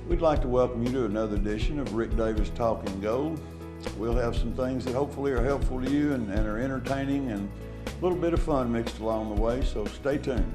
We'd like to welcome you to another edition of Rick Davis Talking Gold. We'll have some things that hopefully are helpful to you and are entertaining and a little bit of fun mixed along the way, so stay tuned.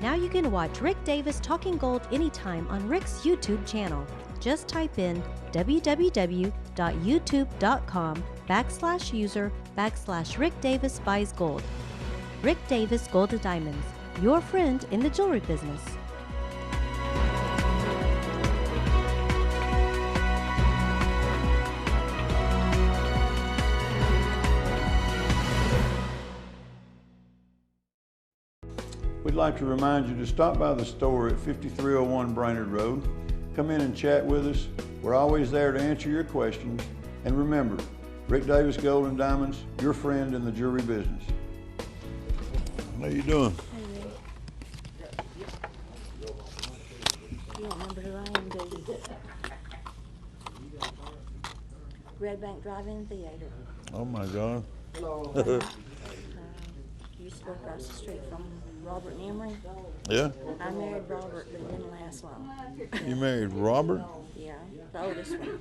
Now you can watch Rick Davis Talking Gold anytime on Rick's YouTube channel. Just type in www.youtube.com/user/Rick Davis Buys Gold. Rick Davis Gold and Diamonds, your friend in the jewelry business. We'd like to remind you to stop by the store at 5301 Brainerd Road. Come in and chat with us. We're always there to answer your questions. And remember, Rick Davis Gold and Diamonds, your friend in the jewelry business. How you doing? Hey, you don't remember who I am, do you? Red Bank Drive-In Theater. Oh my God. Used to go across the street from Robert and Emery. Yeah? I married Robert, but it didn't last long. You married Robert? Yeah, the oldest one.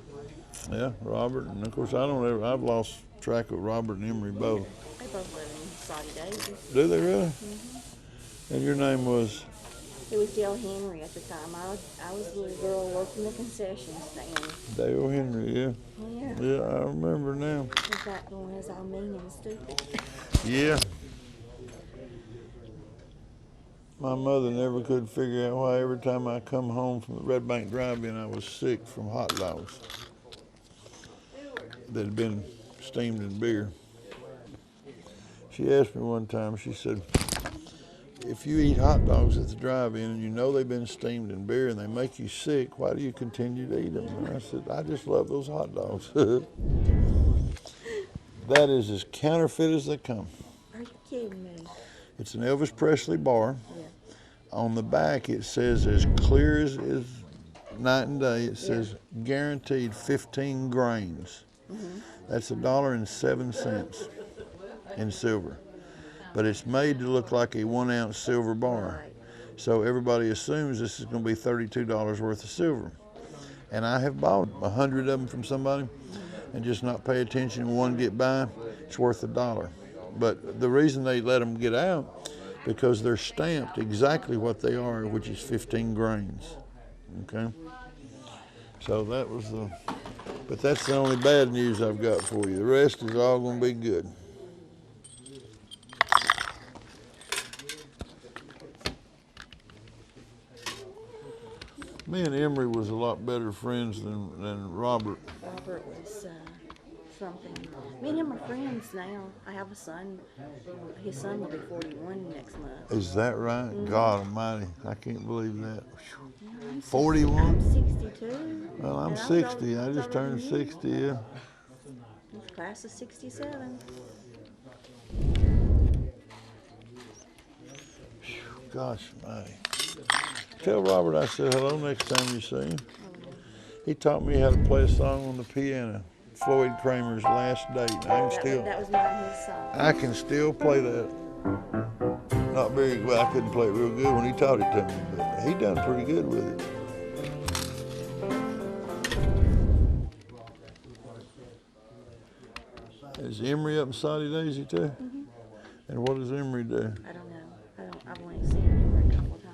Yeah, Robert. And of course, I've lost track of Robert and Emery both. They both live in Saudi Days. Do they really? Mm-hmm. And your name was? It was Dale Henry at the time. I was a little girl working the concession stand. Dale Henry, yeah. Yeah. Yeah, I remember now. Was that the one that's all mean and stupid? Yeah. My mother never could figure out why every time I come home from the Red Bank Drive-In, I was sick from hot dogs that had been steamed in beer. She asked me one time, she said, if you eat hot dogs at the drive-in and you know they've been steamed in beer and they make you sick, why do you continue to eat them? And I said, I just love those hot dogs. That is as counterfeit as they come. Are you kidding me? It's an Elvis Presley bar. Yeah. On the back, it says as clear as night and day, it says guaranteed 15 grains. Mm-hmm. That's $1.07 in silver. But it's made to look like a 1 ounce silver bar. Right. So everybody assumes this is going to be $32 worth of silver. And I have bought 100 of them from somebody and just not pay attention and one get by, it's worth $1. But the reason they let them get out, because they're stamped exactly what they are, which is 15 grains, okay? So that was but that's the only bad news I've got for you. The rest is all gonna be good. Me and Emery was a lot better friends than Robert. Robert was something. Me and him are friends now. I have a son. His son will be 41 next month. Is that right? Mm-hmm. God almighty, I can't believe that. I'm 41? I'm 62. Well, I'm 60. I just turned 60, yeah. Class of 67. Gosh almighty. Tell Robert I said hello next time you see him. He taught me how to play a song on the piano. Floyd Kramer's Last Date. That was not his song. I can still play that. Not very well. I couldn't play it real good when he taught it to me, but he done pretty good with it. Is Emery up in Saudi Daisy too? Mm-hmm. And what does Emery do? I don't know. I've only seen him a couple times.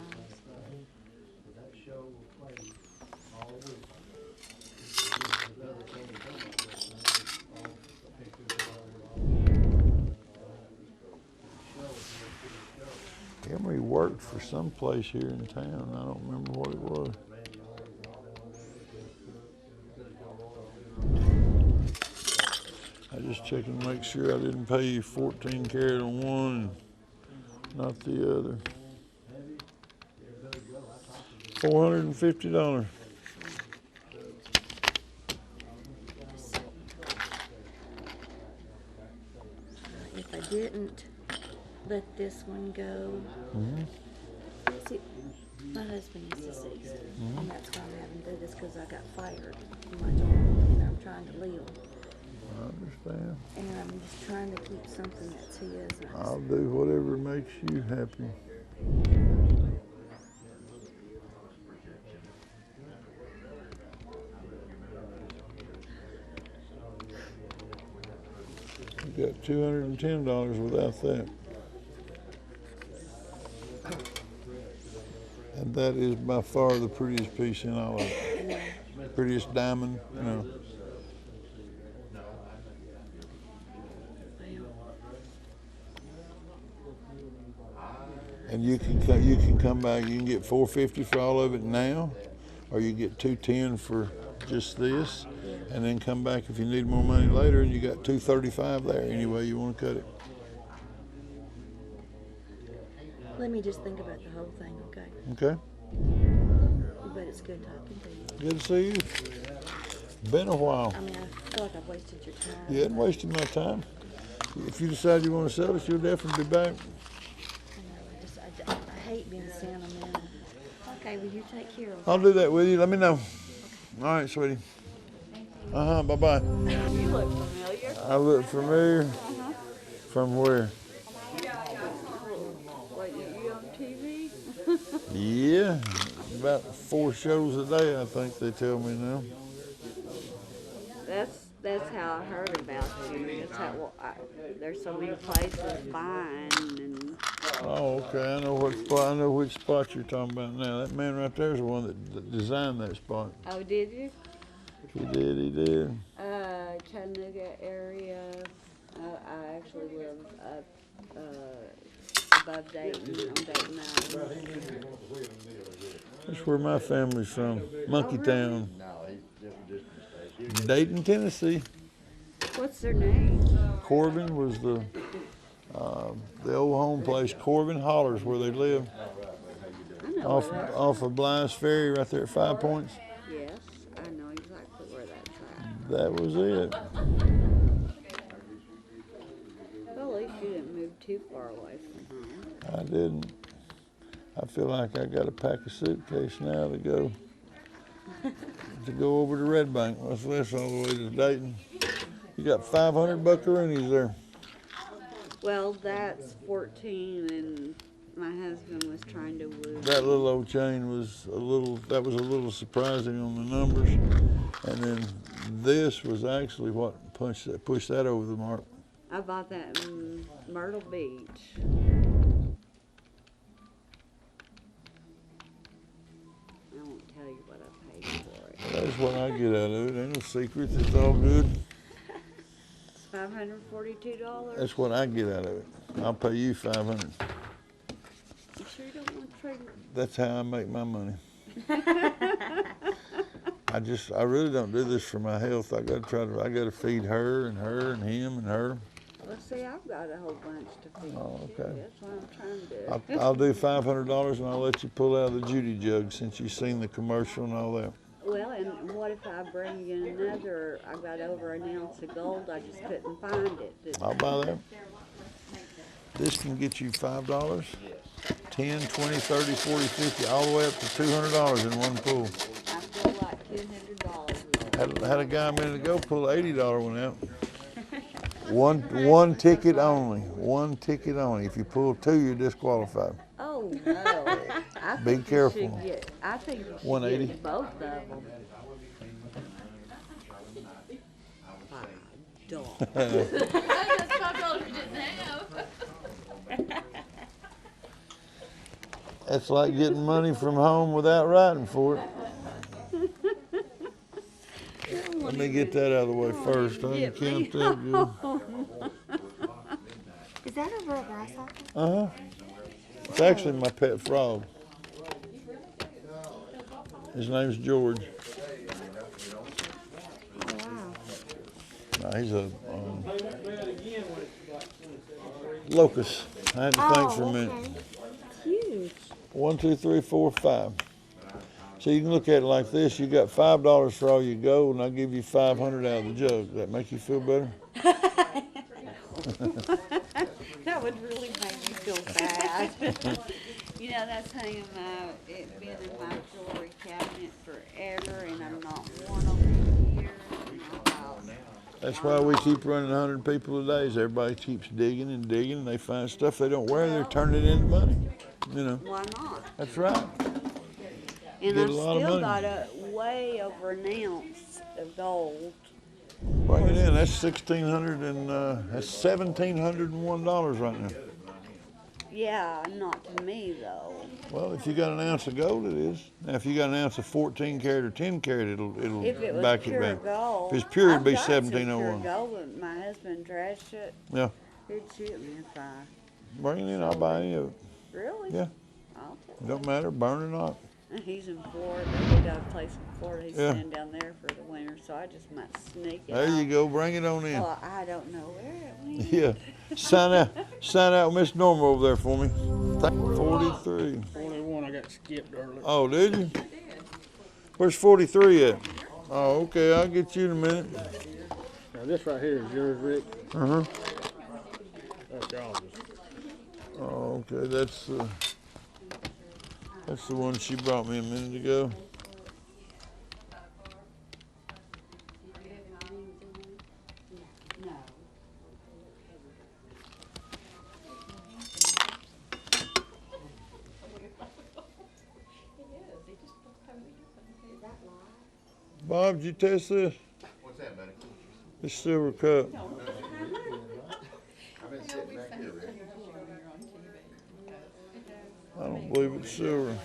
Emery worked for some place here in town. I don't remember what it was. I just checking to make sure I didn't pay you 14 carat on one and not the other. $450. If I didn't let this one go, see, my husband used to say so, and that's why I'm having to do this because I got fired from my job, and I'm trying to live. I understand. And I'm just trying to keep something that's his. I'll do whatever makes you happy. You got $210 without that. And that is by far the prettiest piece in all of it. Prettiest diamond, you know. And you can come back. You can get $450 for all of it now, or you get $210 for just this, and then come back if you need more money later, and you got $235 there. Any way you want to cut it. Let me just think about the whole thing, okay? Okay. But it's good talking to you. Good to see you. Been a while. I mean, I feel like I've wasted your time. You hadn't wasted my time. If you decide you want to sell it, you'll definitely be back. I hate being sentimental. Okay, will you take care of it? I'll do that with you. Let me know. All right, sweetie. Bye-bye. You look familiar. I look familiar. From where? What, you on TV? Yeah, about 4 shows a day, I think they tell me now. That's how I heard about you. That's how, there's so many places buying and. Oh, okay. I know what spot. I know which spot you're talking about now. That man right there is the one that designed that spot. Oh, did you? He did. He did. Chattanooga area. I actually live up above Dayton, on Dayton Mountain. That's where my family's from. Monkey really? Town. Dayton, Tennessee. What's their name? Corbin was the old home place. Corbin Hollers, where they live. I know Off of Blythe's Ferry, right there at 5 Points. Yes, I know exactly where that's at. That was it. Well, at least you didn't move too far away from home. I didn't. I feel like I got to pack a suitcase now to go over to Red Bank. What's this all the way to Dayton? You got 500 buckaroonies there. Well, that's 14, and my husband was trying to woo. That little old chain was a little surprising on the numbers. And then this was actually what pushed that over the mark. I bought that in Myrtle Beach. I won't tell you what I paid for it. That's what I get out of it. Ain't no secrets. It's all good. It's $542. That's what I get out of it. I'll pay you $500. You sure you don't want to trade? That's how I make my money. I really don't do this for my health. I gotta feed her and him and her. Well, see, I've got a whole bunch to feed. Oh, okay. That's what I'm trying to do. I'll do $500 and I'll let you pull out the Judy jug since you've seen the commercial and all that. Well, and what if I bring you another? I got over an ounce of gold. I just couldn't find it. I'll buy that. This can get you $5, 10, 20, 30, 40, 50, all the way up to $200 in one pull. I feel like $200. Had a guy a minute ago pull an $80 one out. One ticket only. One ticket only. If you pull two, you're disqualified. Oh no! Be careful. I think you should 180. get both of them. $5. That's $5 you didn't have. It's like getting money from home without writing for it. Let me get that out of the way first. I can count that good. Is that over a grasshopper? Uh-huh. It's actually my pet frog. His name's George. Oh, wow. He's a locust. I had to think for a minute. Okay. Huge. 1, 2, 3, 4, 5. So you can look at it like this. You got $5 for all your gold, and I'll give you 500 out of the jug. Does that make you feel better? That would really make me feel bad. You know, that's hanging it's been in my jewelry cabinet forever, and I'm not worn over the years. And I thought, That's why we keep running 100 people a day. Is everybody keeps digging and digging, and they find stuff they don't wear, they're turning it into money. You know. why not? That's right. And Get I've a lot of still money. got a way over an ounce of gold. Bring it in. That's $1,600 and that's $1,701 right now. Yeah, not to me though. Well, if you got an ounce of gold, it is. Now, if you got an ounce of 14 karat or 10 karat, it'll If it was back it pure back. gold, If it's pure, it'd be I've got some 1701. Pure gold, but my husband trashed it. Yeah. He'd shoot me if I Bring it in. I'll buy any of it. really. Yeah. I'll It don't matter, burn or not. He's in Florida. He got a place in Florida. He's Yeah. staying down there for the winter, so I just might sneak it There out. you go. Bring it on in. Well, I don't know where it went. Yeah. Sign out Miss Norma over there for me. 43. 41, I got skipped earlier. Oh, did you? Where's 43 at? Oh, okay. I'll get you in a minute. Now this right here is yours, Rick. Uh-huh. That's y'all's. Oh, okay. That's the one she brought me a minute ago. No. Bob, did you test this? What's that, buddy? This silver cup. I've been sitting back here, Rick. I don't believe it's silver.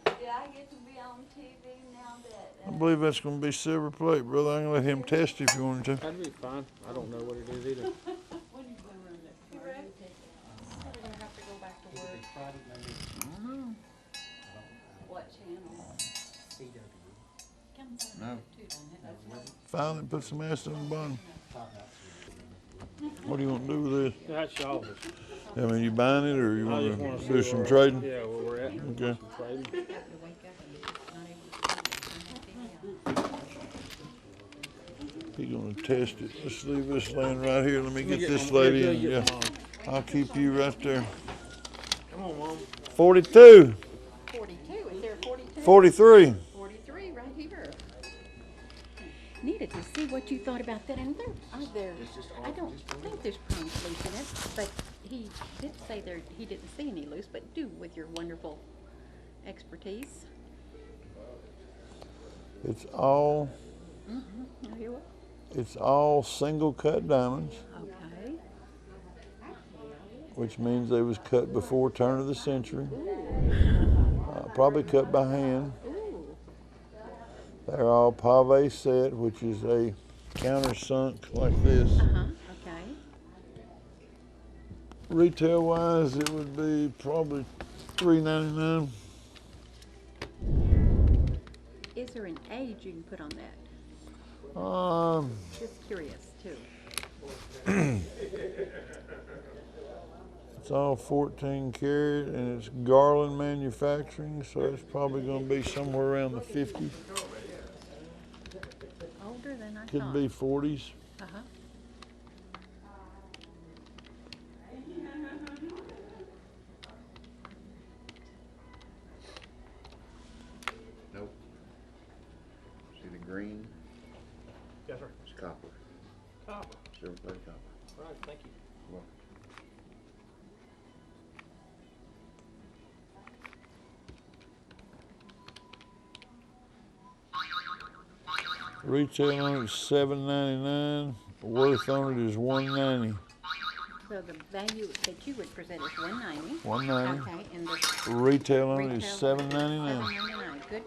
Did I get to be on TV now that? I believe that's going to be silver plate, brother. I can let him test if you wanted to. That'd be fine. I don't know what it is either. What channel? No. Finally put some acid on the bottom. What do you want to do with this? That's y'all's. I mean, you buying it or you I want just want to to do see some where- trading? Yeah, where we're at. Okay. Some trading. He's going to test it. Let's leave this laying right here. Let me get get this Mom. lady Yeah, in. get Yeah. Mom. I'll keep you right there. Come on, Mom. 42. 42, is there a 42? 43. 43 right here. Needed to see what you thought about that, and I don't think there's prongs loose in it, but he did say he didn't see any loose, but do with your wonderful expertise. It's all Oh, here what? It's all single cut diamonds, Okay. which means they was cut before turn of the century. Probably cut by hand. Ooh. They're all pave set, which is a countersunk like this. Okay. Retail wise, it would be probably $3.99. Is there an age you can put on that? Just curious too. It's all 14 karat and it's Garland manufacturing, so it's probably going to be somewhere around the 50s. Older than I Could thought. be 40s. Uh-huh. Nope. See the green? Yes, sir. It's copper. Copper. Silver plate copper. All right, thank you. Well, Retail on it is $7.99. Worth on it is $190. So the value that you would present is $190. $190. Okay, and the Retail on it is retail $7.99. $7.99. Good.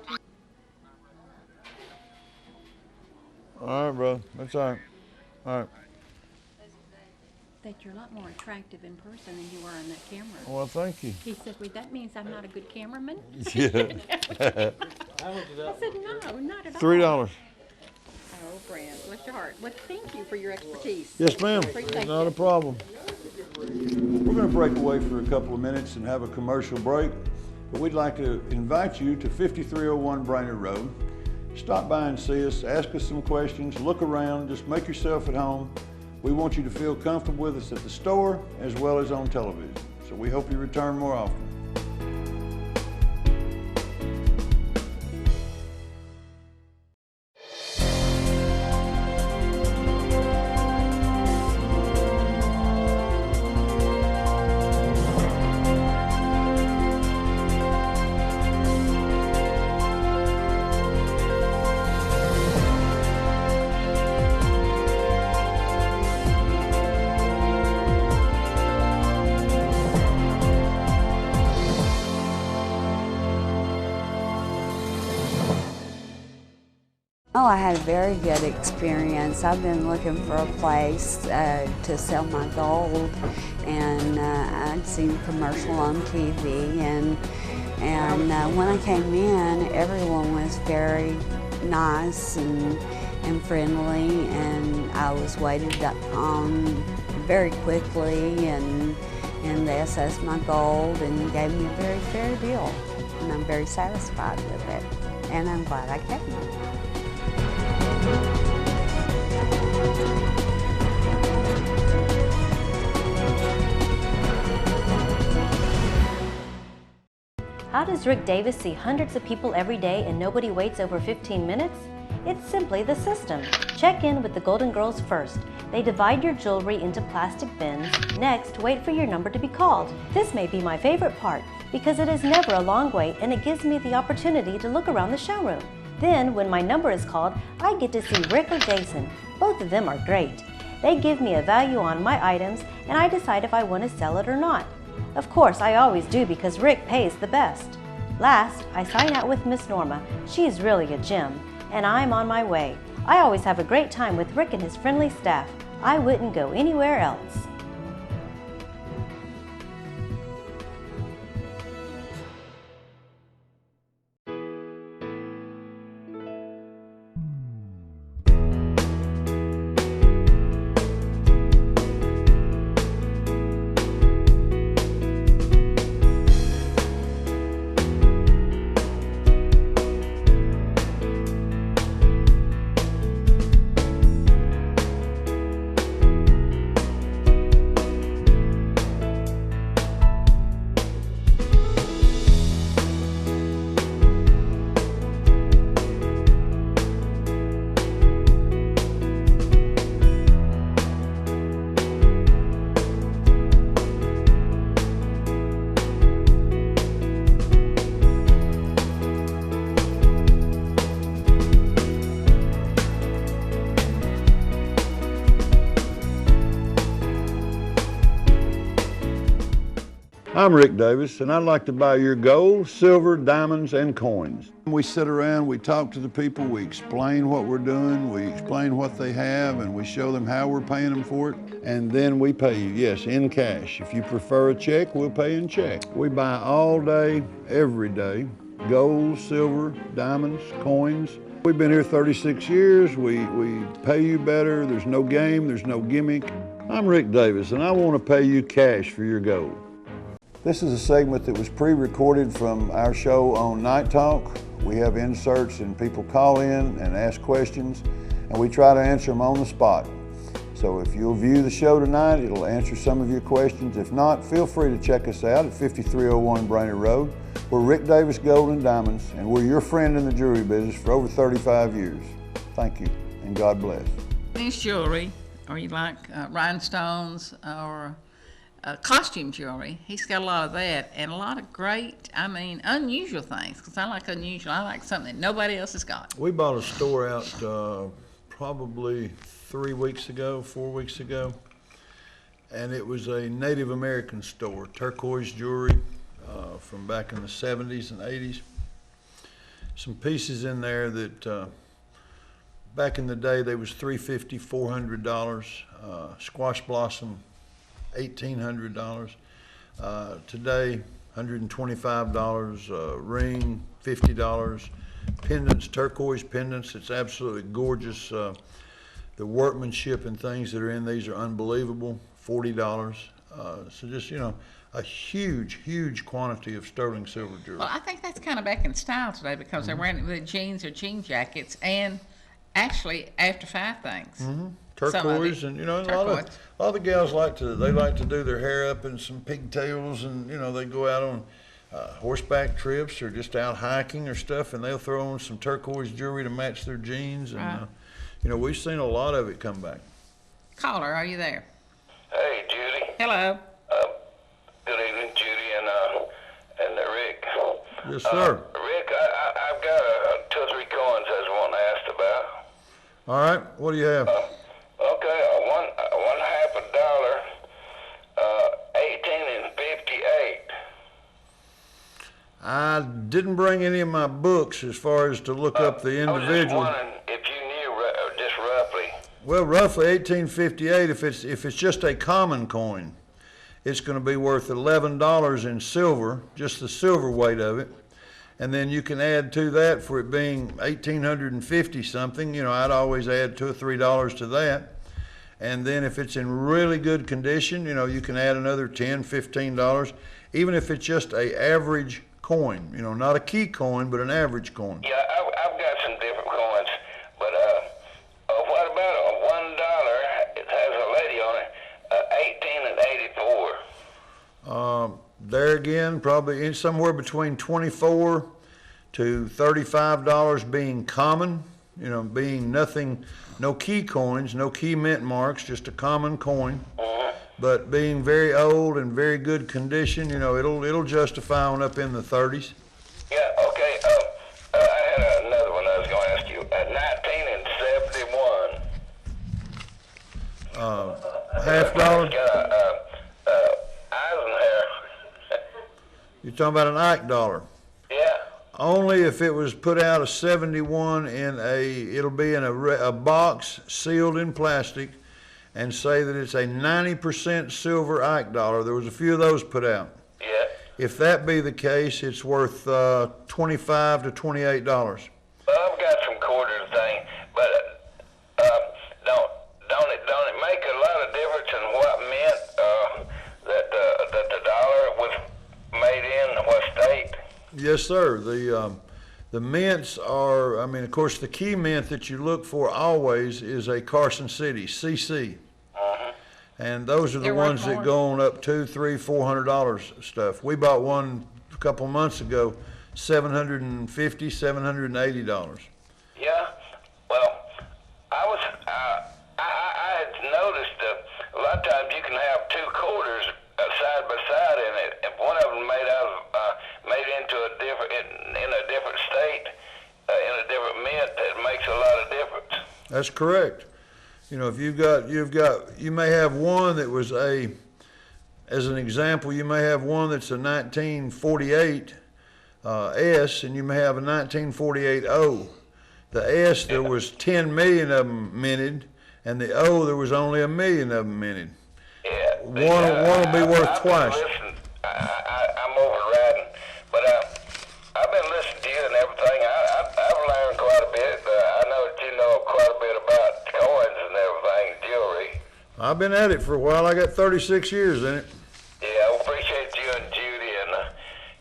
All right, bro. That's all right. All right. That you're a lot more attractive in person than you are on that camera. Well, thank you. He said, well, that means I'm not a good cameraman? Yeah. How much is I that? said, no, not at all. $3. Oh, Brent, bless your heart. Well, thank you for your expertise. Yes, ma'am. Appreciate Not you. a problem. We're going to break away for a couple of minutes and have a commercial break, but we'd like to invite you to 5301 Brainerd Road. Stop by and see us, ask us some questions, look around, just make yourself at home. We want you to feel comfortable with us at the store as well as on television. So we hope you return more often. Oh, I had a very good experience. I've been looking for a place to sell my gold, and I'd seen a commercial on TV, and when I came in, everyone was very nice and friendly, and I was waited on very quickly, and they assessed my gold and gave me a very fair deal, and I'm very satisfied with it, and I'm glad I came. How does Rick Davis see hundreds of people every day and nobody waits over 15 minutes? It's simply the system. Check in with the Golden Girls first. They divide your jewelry into plastic bins. Next, wait for your number to be called. This may be my favorite part because it is never a long wait and it gives me the opportunity to look around the showroom. Then, when my number is called, I get to see Rick or Jason. Both of them are great. They give me a value on my items and I decide if I want to sell it or not. Of course, I always do because Rick pays the best. Last, I sign out with Miss Norma. She's really a gem, and I'm on my way. I always have a great time with Rick and his friendly staff. I wouldn't go anywhere else. I'm Rick Davis, and I'd like to buy your gold, silver, diamonds, and coins. We sit around, we talk to the people, we explain what we're doing, we explain what they have, and we show them how we're paying them for it, and then we pay you, yes, in cash. If you prefer a check, we'll pay in check. We buy all day, every day, gold, silver, diamonds, coins. We've been here 36 years, we pay you better, there's no game, there's no gimmick. I'm Rick Davis, and I want to pay you cash for your gold. This is a segment that was pre-recorded from our show on Night Talk. We have inserts and people call in and ask questions, and we try to answer them on the spot. So if you'll view the show tonight, it'll answer some of your questions. If not, feel free to check us out at 5301 Brainerd Road. We're Rick Davis Gold and Diamonds, and we're your friend in the jewelry business for over 35 years. Thank you, and God bless. Nice jewelry, or you like rhinestones, or costume jewelry. He's got a lot of that, and a lot of great, unusual things, because I like unusual. I like something that nobody else has got. We bought a store out probably 4 weeks ago, and it was a Native American store, turquoise jewelry from back in the 70s and 80s. Some pieces in there that back in the day they was $350, $400. Squash blossom, $1,800. Today, $125. Ring, $50. Pendants, turquoise pendants. It's absolutely gorgeous. The workmanship and things that are in these are unbelievable. $40. So just, you know, a huge, huge quantity of sterling silver jewelry. Well, I think that's kind of back in style today because they're wearing it with jeans or jean jackets and actually after five things. Turquoise, and you know, a lot of the gals like to do their hair up in some pigtails, and you know, they go out on horseback trips or just out hiking or stuff, and they'll throw on some turquoise jewelry to match their jeans, and you know, we've seen a lot of it come back. Caller, are you there? Hey, Judy. Hello. Good evening, Judy and Rick. Yes, sir. Rick, I've got 2 or 3 coins I was wanting to ask about. All right, what do you have? Okay, one half a dollar, 18 and 58. I didn't bring any of my books as far as to look up the individual. I was just wondering if you knew just roughly. Well, roughly 1858. If it's just a common coin, it's going to be worth $11 in silver, just the silver weight of it. And then you can add to that for it being 1850 something. You know, I'd always add $2 or $3 to that. And then if it's in really good condition, you know, you can add another $10, $15, even if it's just a average coin. You know, not a key coin, but an average coin. Yeah, I've got some different coins, but what about a $1? It has a lady on it, 18 and 84. There again, probably somewhere between $24 to $35 being common, you know, being nothing, no key coins, no key mint marks, just a common coin. But being very old and very good condition, you know, it'll justify on up in the 30s. Yeah, okay. I had another one I was going to ask you. 19 and 71. Half dollar. Got Eisenhower. You're talking about an Ike dollar. Yeah. Only if it was put out a 71 it'll be in a box sealed in plastic, and say that it's a 90% silver Ike dollar. There was a few of those put out. Yeah. If that be the case, it's worth $25 to $28. Well, I've got some quarter thing, but don't it make a lot of difference in what mint that the dollar was made in, what state? Yes, sir. The mints are, I mean, of course, the key mint that you look for always is a Carson City, CC. And those are the ones that go on up $200, $300, $400 stuff. We bought one a couple months ago, $750, $780. Yeah. Well, I had noticed a lot of times you can have 2 quarters side by side in it, and one of them made into a different in a different state, in a different mint. That makes a lot of difference. That's correct. You know, if you may have one that was as an example, you may have one that's a 1948 S, and you may have a 1948 O. The S, there was 10 million of them minted, and the O, there was only 1 million of them minted. Yeah. One will be worth twice. I'm overriding, but I've been listening to you and everything. I've learned quite a bit. I know that you know quite a bit about coins and everything, jewelry. I've been at it for a while. I got 36 years in it. Yeah, I appreciate you and Judy, and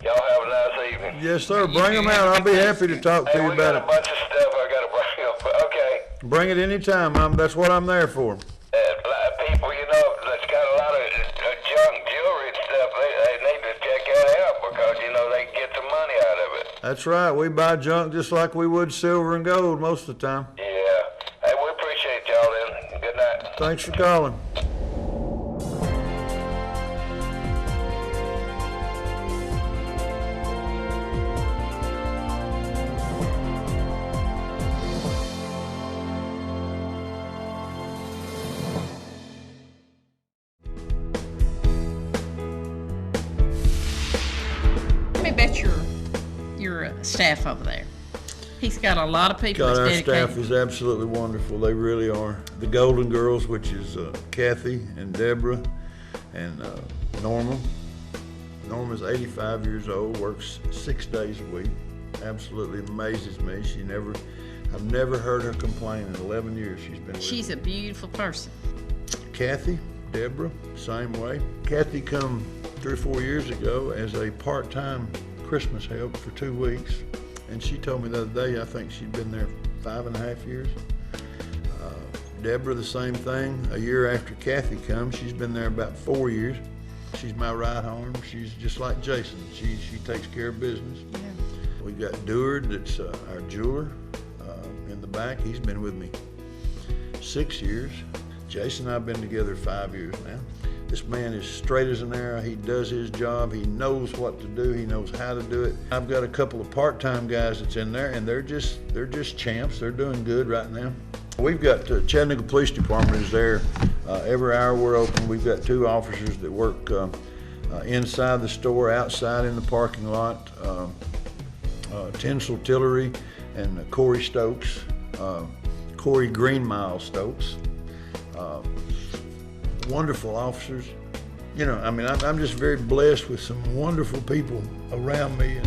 y'all have a nice evening. Yes, sir. Bring them out. I'll be happy to talk to you We about got a bunch of stuff I got to bring up. Okay. Bring it anytime. That's what I'm there for. People, you know, that's got a lot of junk jewelry and stuff. They need to check that out because, you know, they can get some money out of it. That's right. We buy junk just like we would silver and gold most of the time. Yeah. Hey, we appreciate y'all then. Good night. Thanks for calling. about your staff over there? He's got a lot of people God, that's our dedicated. staff is absolutely wonderful. They really are. The Golden Girls, which is Kathy and Deborah and Norma. Norma's 85 years old, works 6 days a week. Absolutely amazes me. I've never heard her complain in 11 years she's been with She's me. a beautiful person. Kathy, Deborah, same way. Kathy come 3 or 4 years ago as a part-time Christmas help for 2 weeks. And she told me the other day, I think she'd been there 5.5 years. Deborah, the same thing. A year after Kathy comes, she's been there about 4 years. She's my right arm. She's just like Jason. She takes care of business. Yeah. We've got Deward, that's our jeweler in the back. He's been with me 6 years. Jason and I have been together 5 years now. This man is straight as an arrow. He does his job. He knows what to do. He knows how to do it. I've got a couple of part-time guys that's in there, and they're just champs. They're doing good right now. We've got Chattanooga Police Department is there. Every hour we're open. We've got 2 officers that work inside the store, outside in the parking lot. Tinsel Tillery and Corey Stokes, Corey Greenmile Stokes. Wonderful officers. You know, I mean, I'm just very blessed with some wonderful people around me.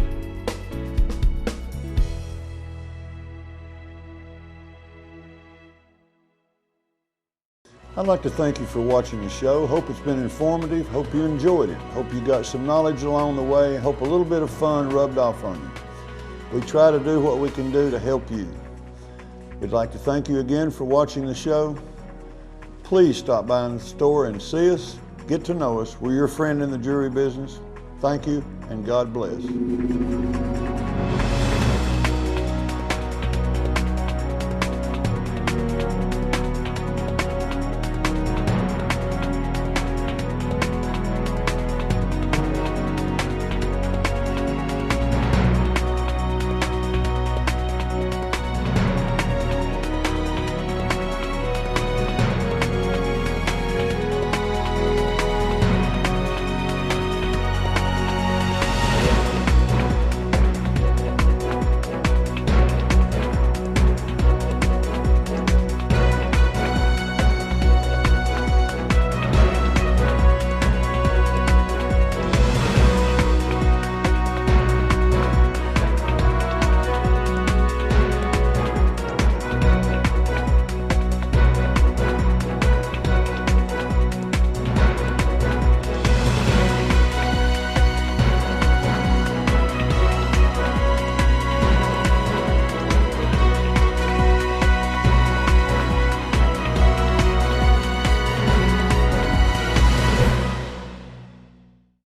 I'd like to thank you for watching the show. Hope it's been informative. Hope you enjoyed it. Hope you got some knowledge along the way. Hope a little bit of fun rubbed off on you. We try to do what we can do to help you. We'd like to thank you again for watching the show. Please stop by in the store and see us. Get to know us. We're your friend in the jewelry business. Thank you, and God bless.